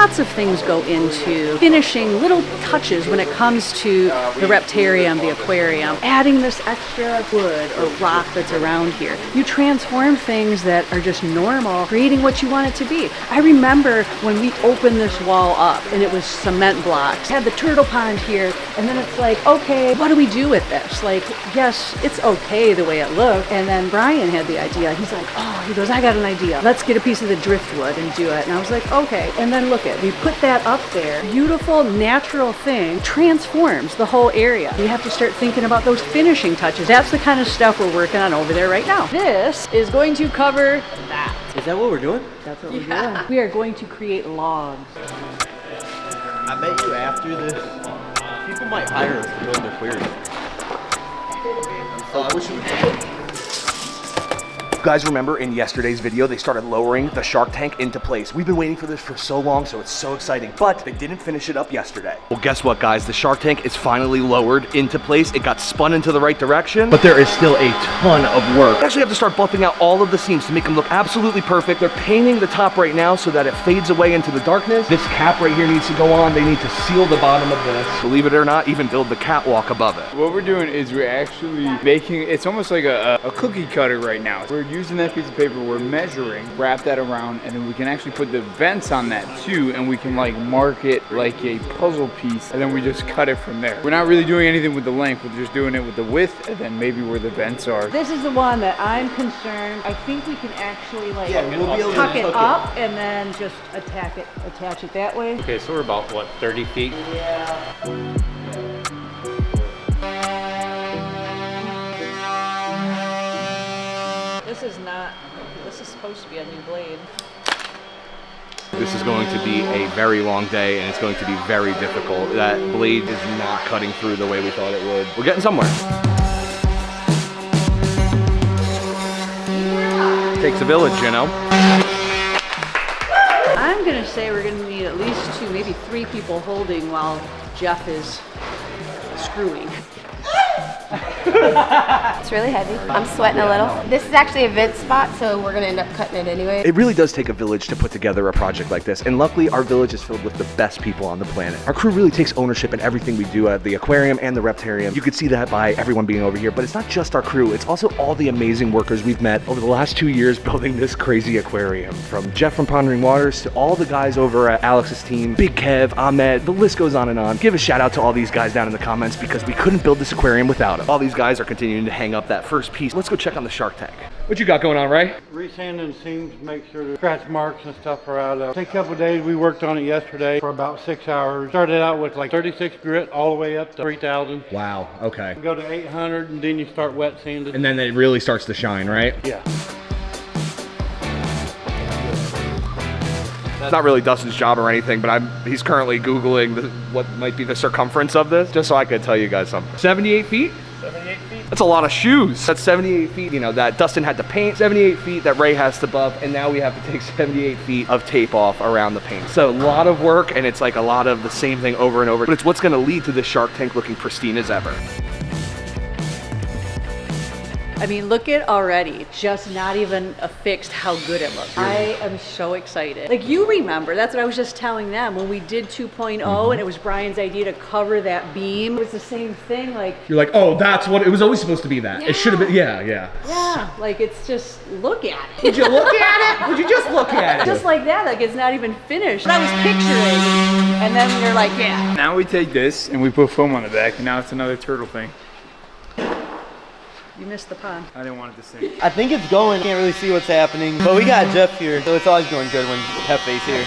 Lots of things go into finishing little touches when it comes to the Reptarium, the aquarium. Adding this extra wood or rock that's around here. You transform things that are just normal, creating what you want it to be. I remember when we opened this wall up and it was cement blocks. Had the turtle pond here, and then it's like, okay, what do we do with this? Like, yes, it's okay the way it looked. And then Brian had the idea. He's like, oh, he goes, I got an idea. Let's get a piece of the driftwood and do it. And I was like, okay. And then look at, we put that up there. Beautiful, natural thing transforms the whole area. We have to start thinking about those finishing touches. That's the kind of stuff we're working on over there right now. This is going to cover that. Is that what we're doing? That's what we're doing. We are going to create logs. I bet you after this, people might hire us to build an aquarium. I wish you would. You guys remember in yesterday's video, they started lowering the shark tank into place. We've been waiting for this for so long, so it's so exciting, but they didn't finish it up yesterday. Well, guess what, guys? The shark tank is finally lowered into place. It got spun into the right direction, but there is still a ton of work. They actually have to start buffing out all of the seams to make them look absolutely perfect. They're painting the top right now so that it fades away into the darkness. This cap right here needs to go on. They need to seal the bottom of this. Believe it or not, even build the catwalk above it. What we're doing is we're actually making, it's almost like a cookie cutter right now. We're using that piece of paper, we're measuring, wrap that around, and then we can actually put the vents on that too, and we can like mark it like a puzzle piece, and then we just cut it from there. We're not really doing anything with the length, we're just doing it with the width, and then maybe where the vents are. This is the one that I'm concerned. I think we can actually like we'll be able tuck to it up and then just attach it that way. Okay, so we're about, what, 30 feet? Yeah. This is supposed to be a new blade. This is going to be a very long day, and it's going to be very difficult. That blade is not cutting through the way we thought it would. We're getting somewhere. Takes a village, you know. I'm gonna say we're gonna need at least 2, maybe 3 people holding while Jeff is screwing. It's really heavy. I'm sweating a little. This is actually a vent spot, so we're gonna end up cutting it anyway. It really does take a village to put together a project like this, and luckily our village is filled with the best people on the planet. Our crew really takes ownership in everything we do at the aquarium and the Reptarium. You could see that by everyone being over here, but it's not just our crew, it's also all the amazing workers we've met over the last 2 years building this crazy aquarium. From Jeff from Pondering Waters to all the guys over at Alex's team, Big Kev, Ahmed, the list goes on and on. Give a shout out to all these guys down in the comments because we couldn't build this aquarium without them. All these guys are continuing to hang up that first piece. Let's go check on the shark tank. What you got going on, Ray? Resanding seams to make sure the scratch marks and stuff are out of. Take a couple of days. We worked on it yesterday for about 6 hours. Started out with like 36 grit all the way up to 3,000. Wow, okay. Go to 800 and then you start wet sanding. And then it really starts to shine, right? Yeah. It's not really Dustin's job or anything, but he's currently Googling what might be the circumference of this, just so I could tell you guys something. 78 feet? 78 feet. That's a lot of shoes. That's 78 feet, you know, that Dustin had to paint, 78 feet that Ray has to buff, and now we have to take 78 feet of tape off around the paint. So a lot of work, and it's like a lot of the same thing over and over, but it's what's gonna lead to this shark tank looking pristine as ever. I mean, look at already, just not even affixed how good it looks. I am so excited. Like, you remember, that's what I was just telling them when we did 2.0 and it was Brian's idea to cover that beam. It was the same thing, like. You're like, oh, that's what, it was always supposed to be that. Yeah. It should have been, yeah. Yeah, like it's just, look at it. Would you look at it? Would you just look at it? Just like that, like it's not even finished. I was picturing, and then they're like, yeah. Now we take this and we put foam on the back, and now it's another turtle thing. You missed the pond. I didn't want it to sink. I think it's going. Can't really see what's happening, but we got Jeff here, so it's always going good when Hefe's here.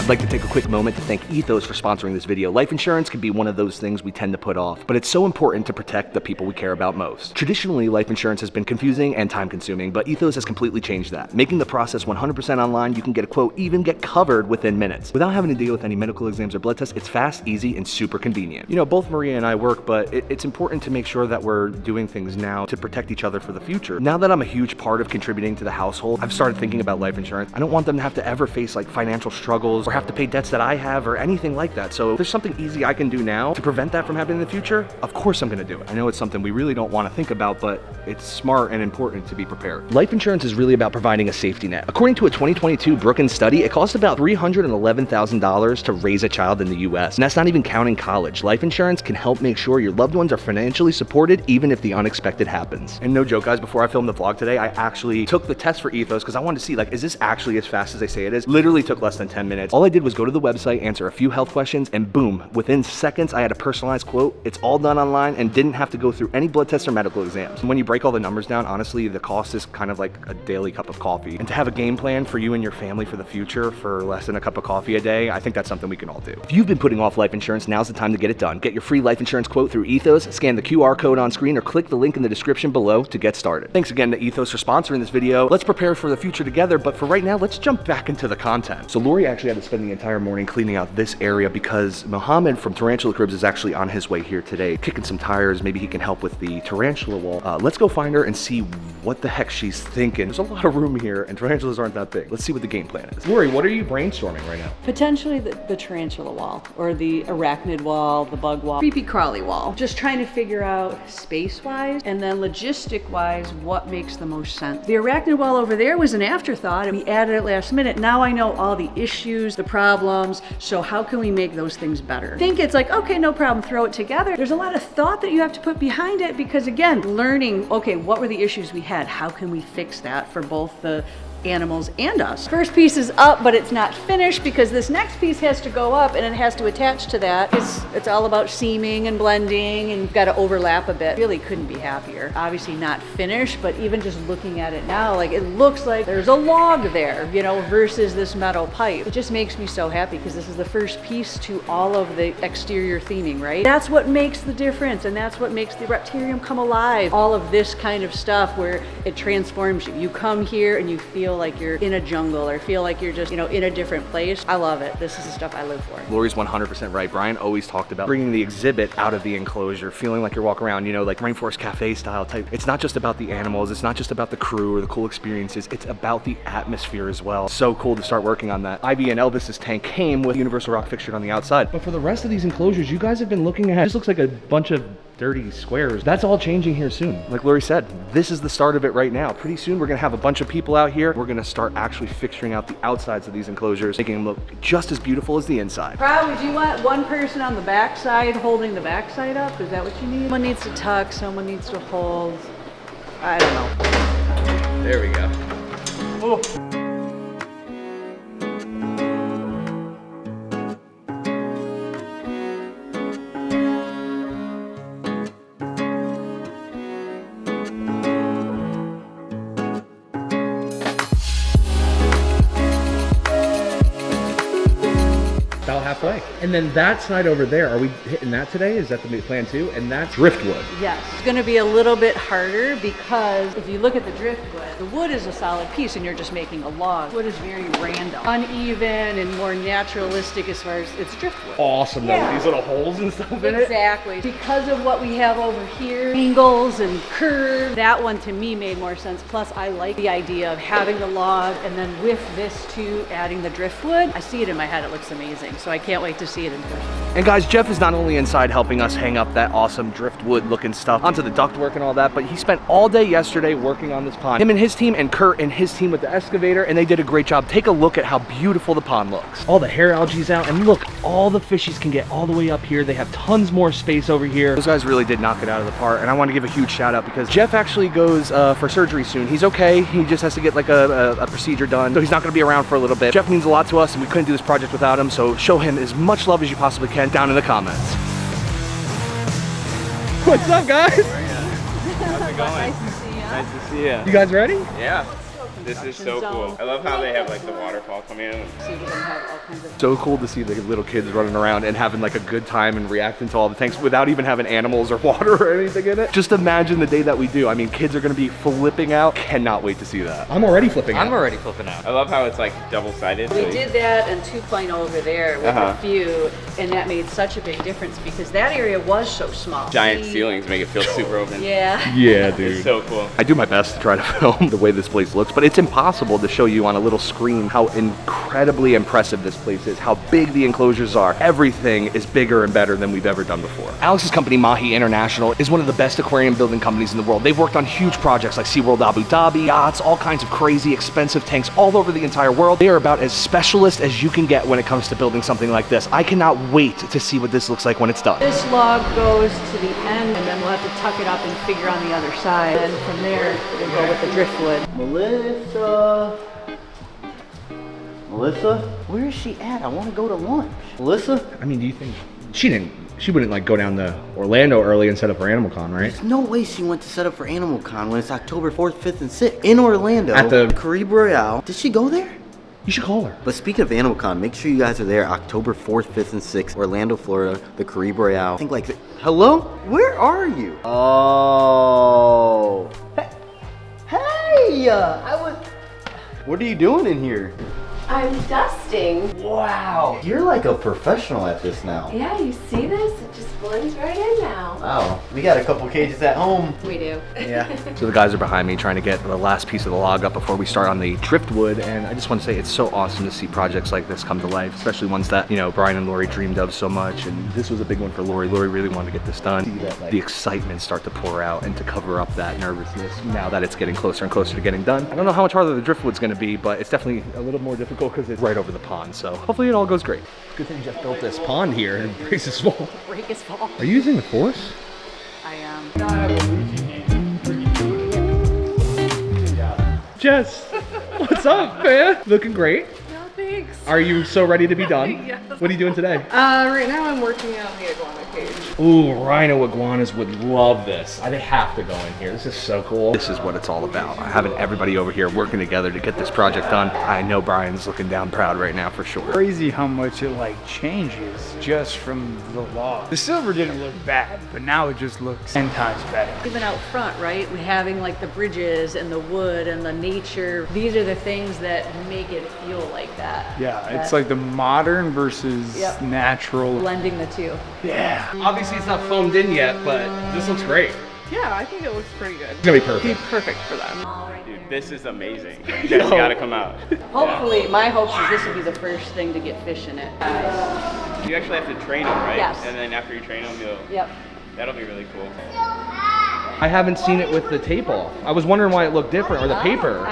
I'd like to take a quick moment to thank Ethos for sponsoring this video. Life insurance can be one of those things we tend to put off, but it's so important to protect the people we care about most. Traditionally, life insurance has been confusing and time-consuming, but Ethos has completely changed that. Making the process 100% online, you can get a quote, even get covered within minutes. Without having to deal with any medical exams or blood tests, it's fast, easy, and super convenient. You know, both Maria and I work, but it's important to make sure that we're doing things now to protect each other for the future. Now that I'm a huge part of contributing to the household, I've started thinking about life insurance. I don't want them to have to ever face like financial struggles or have have to pay debts that I have or anything like that. So if there's something easy I can do now to prevent that from happening in the future, of course I'm gonna do it. I know it's something we really don't want to think about, but it's smart and important to be prepared. Life insurance is really about providing a safety net. According to a 2022 Brookings study, it costs about $311,000 to raise a child in the US, and that's not even counting college. Life insurance can help make sure your loved ones are financially supported even if the unexpected happens. And no joke, guys, before I filmed the vlog today, I actually took the test for Ethos because I wanted to see, like, is this actually as fast as they say it is? Literally took less than 10 minutes. All I did was go to the website, answer a few health questions, and boom, within seconds, I had a personalized quote. It's all done online and didn't have to go through any blood tests or medical exams. And when you break all the numbers down, honestly, the cost is kind of like a daily cup of coffee. And to have a game plan for you and your family for the future for less than a cup of coffee a day, I think that's something we can all do. If you've been putting off life insurance, now's the time to get it done. Get your free life insurance quote through Ethos, scan the QR code on screen, or click the link in the description below to get started. Thanks again to Ethos for sponsoring this video. Let's prepare for the future together, but for right now, let's jump back into the content. So Lori actually had to spend the entire morning cleaning out this area because Mohammed from Tarantula Cribs is actually on his way here today, kicking some tires. Maybe he can help with the tarantula wall. Let's go find her and see what the heck she's thinking. There's a lot of room here and tarantulas aren't that big. Let's see what the game plan is. Lori, what are you brainstorming right now? Potentially the tarantula wall, or the arachnid wall, the bug wall, creepy crawly wall. Just trying to figure out space-wise and then logistic-wise what makes the most sense. The arachnid wall over there was an afterthought and we added it last minute. Now I know all the issues, the problems, so how can we make those things better? I think it's like, okay, no problem, throw it together. There's a lot of thought that you have to put behind it because, again, learning, okay, what were the issues we had? How can we fix that for both the animals and us? First piece is up, but it's not finished because this next piece has to go up and it has to attach to that. It's all about seaming and blending and you've got to overlap a bit. Really couldn't be happier. Obviously not finished, but even just looking at it now, like, it looks like there's a log there, you know, versus this metal pipe. It just makes me so happy because this is the first piece to all of the exterior theming, right? That's what makes the difference and that's what makes the Reptarium come alive. All of this kind of stuff where it transforms you. You come here and you feel like you're in a jungle or feel like you're just, you know, in a different place. I love it. This is the stuff I live for. Lori's 100% right. Brian always talked about bringing the exhibit out of the enclosure, feeling like you're walking around, you know, like Rainforest Cafe style type. It's not just about the animals. It's not just about the crew or the cool experiences. It's about the atmosphere as well. So cool to start working on that. Ivy and Elvis's tank came with Universal Rock fixtured on the outside. But for the rest of these enclosures, you guys have been looking at, this looks like a bunch of dirty squares. That's all changing here soon. Like Lori said, this is the start of it right now. Pretty soon we're gonna have a bunch of people out here. We're gonna start actually fixturing out the outsides of these enclosures, making them look just as beautiful as the inside. Probably, do you want one person on the backside holding the backside up? Is that what you need? Someone needs to tuck, someone needs to hold. I don't know. There we go. Oh. Halfway. And then that side over there, are we hitting that today? Is that the plan too? And that's driftwood. Yes, it's going to be a little bit harder because if you look at the driftwood, the wood is a solid piece and you're just making a log. Wood is very random, uneven, and more naturalistic as far as it's driftwood. Awesome though, Yeah. with these little holes and stuff in it. Exactly. Because of what we have over here, angles and curves, that one to me made more sense. Plus, I like the idea of having the log and then with this too, adding the driftwood. I see it in my head, it looks amazing. So I can't wait to see it in person. And guys, Jeff is not only inside helping us hang up that awesome driftwood looking stuff onto the ductwork and all that, but he spent all day yesterday working on this pond. Him and his team, and Kurt and his team with the excavator, and they did a great job. Take a look at how beautiful the pond looks. All the hair algae's out, and look, all the fishies can get all the way up here. They have tons more space over here. Those guys really did knock it out of the park, and I want to give a huge shout out because Jeff actually goes for surgery soon. He's okay. He just has to get like a procedure done, so he's not going to be around for a little bit. Jeff means a lot to us, and we couldn't do this project without him, so show him as much love as you possibly can down in the comments. What's up, guys? How's it going? Nice to see you. Nice to see you. You guys ready? Yeah. This is so cool. I love how they have like the waterfall come in. See, we're gonna have all kinds of So cool to see the little kids running around and having like a good time and reacting to all the tanks without even having animals or water or anything in it. Just imagine the day that we do. I mean, kids are gonna be flipping out. Cannot wait to see that. I'm already flipping out. I'm already flipping out. I love how it's like double-sided. We did that in 2.0 over there with a few, and that made such a big difference because that area was so small. Giant See? ceilings make it feel super open. Yeah. Yeah, dude. It's so cool. I do my best to try to film the way this place looks, but It's impossible to show you on a little screen how incredibly impressive this place is, how big the enclosures are. Everything is bigger and better than we've ever done before. Alex's company, Mahi International, is one of the best aquarium building companies in the world. They've worked on huge projects like SeaWorld Abu Dhabi, yachts, all kinds of crazy expensive tanks all over the entire world. They are about as specialist as you can get when it comes to building something like this. I cannot wait to see what this looks like when it's done. This log goes to the end, and then we'll have to tuck it up and figure on the other side. And from there, we'll go with the driftwood. Melissa, where is she at? I want to go to lunch. Melissa? I mean, do you think she wouldn't like go down to Orlando early and set up for AnimalCon, right? There's no way she went to set up for AnimalCon when it's October 4th, 5th, and 6th in Orlando. At the Caribbean Royale. Did she go there? You should call her. But speaking of AnimalCon, make sure you guys are there October 4th, 5th, and 6th, Orlando, Florida, the Caribbean Royale. I think like, hello? Where are you? Oh. Hey, what are you doing in here? I'm dusting. Wow. You're like a professional at this now. Yeah, you see this? It just blends right in now. Wow. We got a couple cages at home. We do. Yeah. So the guys are behind me trying to get the last piece of the log up before we start on the driftwood, and I just want to say it's so awesome to see projects like this come to life, especially ones that, you know, Brian and Lori dreamed of so much, and this was a big one for Lori. Lori really wanted to get this done. See that, like, the excitement start to pour out and to cover up that nervousness now that it's getting closer and closer to getting done. I don't know how much harder the driftwood's going to be, but it's definitely a little more difficult because it's right over the pond, so hopefully it all goes great. Good thing Jeff built this pond here and breaks his fall. Break his fall. Are you using the force? I am. Jess, what's up, man? Looking great. No, thanks. Are you so ready to be done? Yes. What are you doing today? Right now I'm working on the iguana cage. Ooh, rhino iguanas would love this. They have to go in here. This is so cool. This is what it's all about. Having everybody over here working together to get this project done. I know Brian's looking down proud right now for sure. Crazy how much it like changes just from the log. The silver didn't look bad, but now it just looks 10 times better. Even out front, right? Having like the bridges and the wood and the nature. These are the things that make it feel like that. Yeah, it's like the modern versus natural. Blending the two. Yeah. Obviously it's not foamed in yet, but this looks great. Yeah, I think it looks pretty good. It's gonna be perfect. Perfect for them. Dude, this is amazing. You guys gotta come out. Hopefully, my hopes is this will be the first thing to get fish in it. You actually have to train them, right? Yes. And then after you train them, Yep. that'll be really cool. I haven't seen it with the tape off. I was wondering why it looked different, or the paper.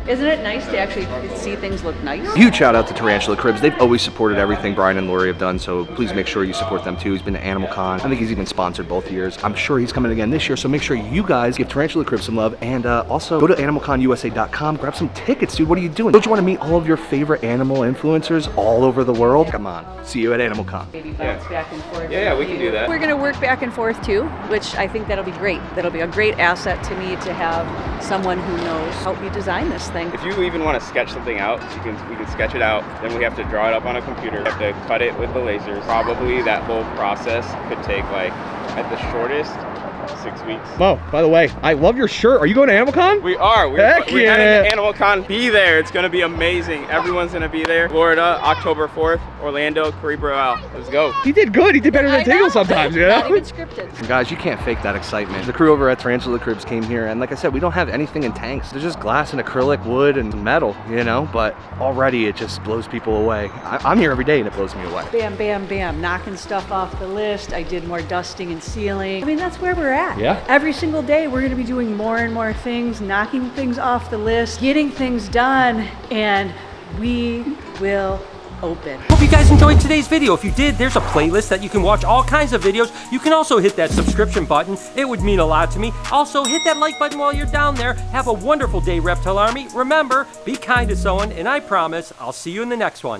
Isn't it nice to actually see things look nice? Huge shout out to Tarantula Cribs. They've always supported everything Brian and Lori have done, so please make sure you support them too. He's been to AnimalCon. I think he's even sponsored both years. I'm sure he's coming again this year, so make sure you guys give Tarantula Cribs some love, and also go to AnimalConUSA.com, grab some tickets, dude. What are you doing? Don't you want to meet all of your favorite animal influencers all over the world? Come on. See you at AnimalCon. Maybe bounce back and forth. Yeah, we can do that. We're gonna work back and forth too, which I think that'll be great. That'll be a great asset to me to have someone who knows help me design this thing. If you even want to sketch something out, we can sketch it out. Then we have to draw it up on a computer. We have to cut it with the lasers. Probably that whole process could take like, at the shortest, 6 weeks. Oh, by the way, I love your shirt. Are you going to AnimalCon? We are. Heck We're yeah. heading to AnimalCon. Be there. It's going to be amazing. Everyone's going to be there. Florida, October 4th, Orlando, Caribbean Royale. Let's go. He did good. He did better than Tingle sometimes, you Not know? even scripted. Guys, you can't fake that excitement. The crew over at Tarantula Cribs came here, and like I said, we don't have anything in tanks. There's just glass and acrylic, wood, and metal, you know? But already it just blows people away. I'm here every day, and it blows me away. Bam, bam, bam, knocking stuff off the list. I did more dusting and sealing. I mean, that's where we're at. Yeah. Every single day, we're gonna be doing more and more things, knocking things off the list, getting things done, and we will open. Hope you guys enjoyed today's video. If you did, there's a playlist that you can watch all kinds of videos. You can also hit that subscription button. It would mean a lot to me. Also, hit that like button while you're down there. Have a wonderful day, Reptile Army. Remember, be kind to someone, and I promise I'll see you in the next one.